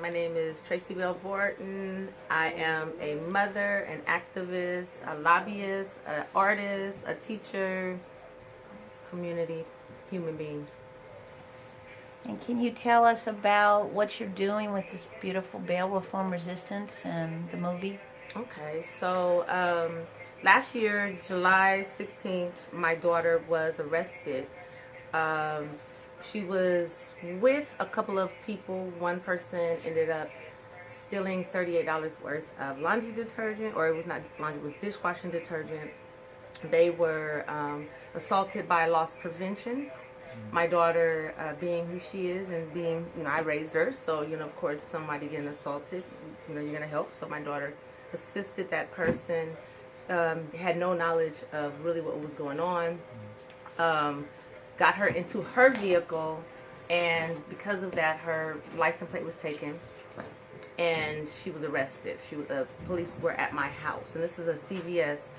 My name is Tracy Bell Borton. I am a mother, an activist, a lobbyist, an artist, a teacher, community, human being. And can you tell us about what you're doing with this beautiful bail reform resistance and the movie? Okay, so last year, July 16th, my daughter was arrested. Um, she was with a couple of people. One person ended up stealing $38 worth of laundry detergent, or it was not laundry, it was dishwashing detergent. They were assaulted by loss prevention. My daughter, being who she is and being, I raised her, so, of course, somebody getting assaulted, you're going to help. So my daughter assisted that person, had no knowledge of really what was going on, got her into her vehicle, and because of that, her license plate was taken, and she was arrested. Police were at my house, and this is a CVS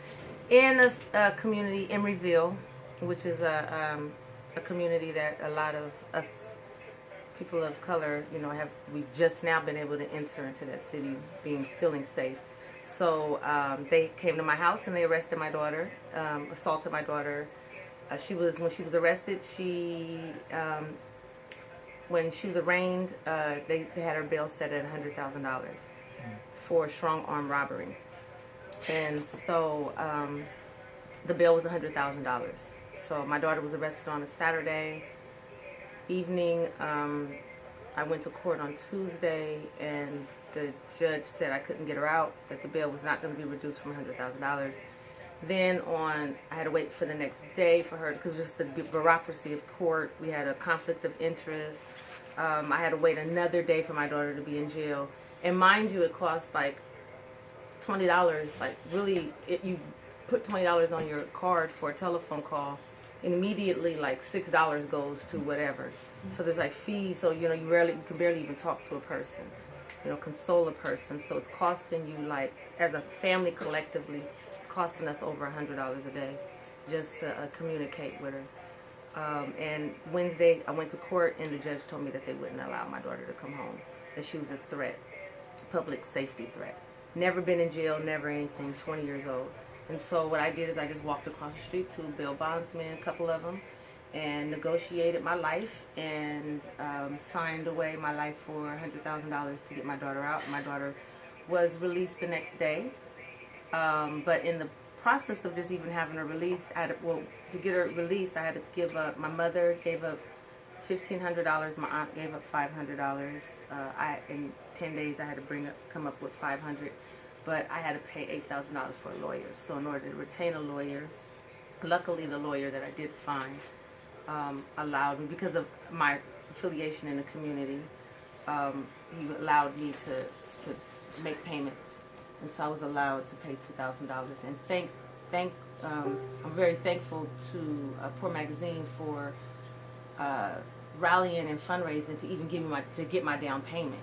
in a community, Emeryville, which is a community that a lot of us people of color, we've just now been able to enter into that city, feeling safe. So they came to my house and they arrested my daughter, assaulted my daughter. When she was arrested, when she was arraigned, they had her bail set at $100,000 for strong arm robbery, and so the bail was $100,000. So my daughter was arrested on a Saturday evening. I went to court on Tuesday, and the judge said I couldn't get her out, that the bail was not going to be reduced from $100,000. Then I had to wait for the next day for her, because just the bureaucracy of court. We had a conflict of interest. I had to wait another day for my daughter to be in jail. And mind you, it costs like $20. Like really, you put $20 on your card for a telephone call, and immediately like $6 goes to whatever. So there's like fees. So you can barely even talk to a person, console a person. So it's costing you, like, as a family collectively, it's costing us over $100 a day just to communicate with her. And Wednesday I went to court, and the judge told me that they wouldn't allow my daughter to come home, that she was a threat, public safety threat. Never been in jail, never anything, 20 years old. And so what I did is I just walked across the street to bail bondsmen, a couple of them, and negotiated my life and signed away my life for $100,000 to get my daughter out. My daughter was released the next day. But in the process of just even having her released, to get her released, I had to give up. My mother gave up $1,500. My aunt gave up $500. In 10 days, I had to come up with $500. But I had to pay $8,000 for a lawyer. So in order to retain a lawyer, luckily the lawyer that I did find allowed me, because of my affiliation in the community, he allowed me to make payments. And so I was allowed to pay $2,000. And I'm very thankful to Poor Magazine for rallying and fundraising to even get my down payment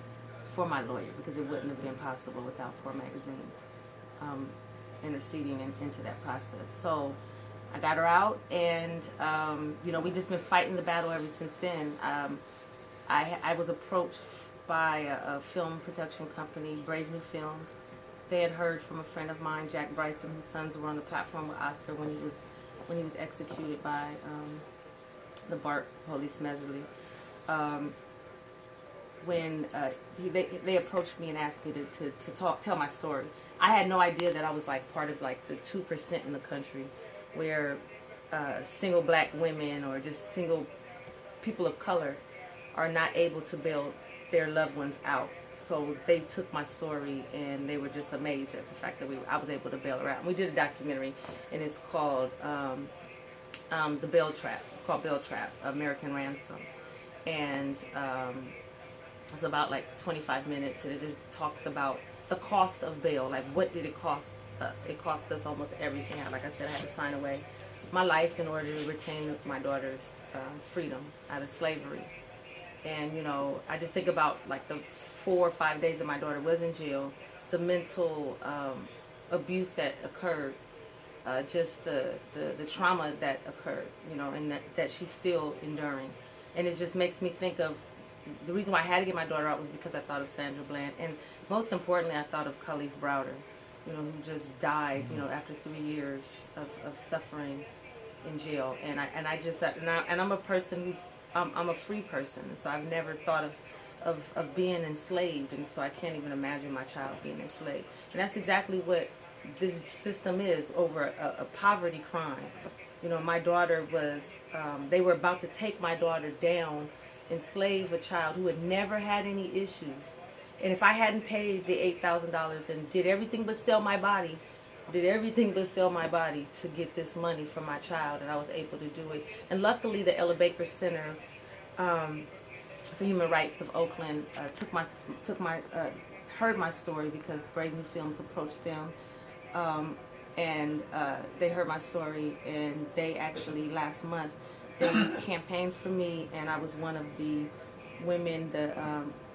for my lawyer, because it wouldn't have been possible without Poor Magazine interceding into that process. So I got her out, and we've just been fighting the battle ever since then. I was approached by a film production company, Brave New Films. They had heard from a friend of mine, Jack Bryson, whose sons were on the platform with Oscar when he was executed by the BART police Meserly. When they approached me and asked me to tell my story. I had no idea that I was like part of like the 2% in the country where single black women or just single people of color are not able to bail their loved ones out. So they took my story, and they were just amazed at the fact that I was able to bail her out. And we did a documentary, and it's called The Bail Trap. It's called Bail Trap, American Ransom. And it's about like 25 minutes, and it just talks about the cost of bail. Like, what did it cost us? It cost us almost everything. Like I said, I had to sign away my life in order to retain my daughter's freedom out of slavery. And, I just think about like the 4 or 5 days that my daughter was in jail, the mental abuse that occurred, just the trauma that occurred, and that she's still enduring. And it just makes me think of the reason why I had to get my daughter out was because I thought of Sandra Bland, and most importantly, I thought of Khalif Browder, who just died, after 3 years of suffering in jail. And I'm a person who's I'm a free person, so I've never thought of being enslaved, and so I can't even imagine my child being enslaved. And that's exactly what this system is, over a poverty crime. My daughter was, they were about to take my daughter down, enslave a child who had never had any issues. And if I hadn't paid the $8,000 and did everything but sell my body to get this money for my child, and I was able to do it. And luckily, the Ella Baker Center for Human Rights of Oakland heard my story, because Brave New Films approached them, and they heard my story, and they actually last month they campaigned for me, and I was one of the women,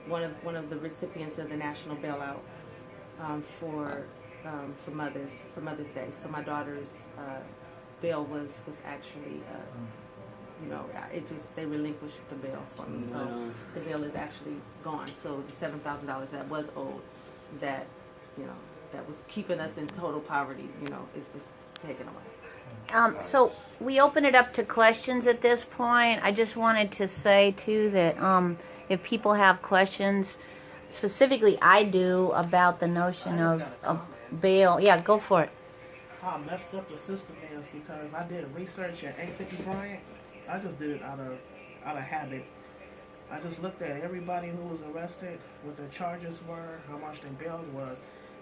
one of the recipients of the national bailout for Mother's Day. So my daughter's bail was actually. They relinquished the bail for me. So the bail is actually gone. So the $7,000 that was owed, that was keeping us in total poverty, is taken away. So we open it up to questions at this point. I just wanted to say too that if people have questions, specifically I do, about the notion of bail. Yeah, go for it. How messed up the system is, because I did research at 850 Bryant. I just did it out of habit. I just looked at everybody who was arrested, what their charges were, how much their bail was.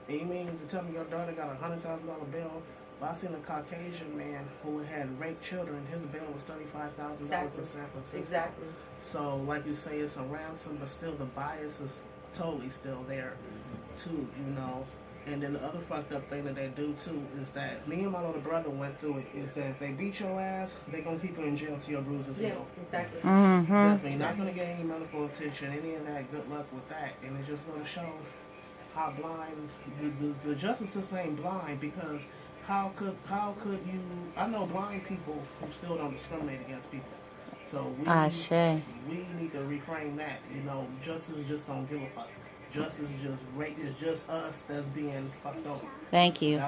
And you mean to tell me your daughter got a $100,000 bail? But I seen a Caucasian man who had raped children. His bail was $35,000 in San Francisco. Exactly. So, like you say, it's a ransom, but still the bias is totally still there, too. And then the other fucked up thing that they do too is that me and my little brother went through it. Is that if they beat your ass, they gonna keep you in jail till your bruises heal. Exactly. Mm-hmm. Definitely not gonna get any medical attention, any of that. Good luck with that. And it just gonna show how blind the justice system ain't blind, because how could you? I know blind people who still don't discriminate against people. So we need to reframe that. Justice just don't give a fuck. Justice is just us that's being fucked over. Thank you.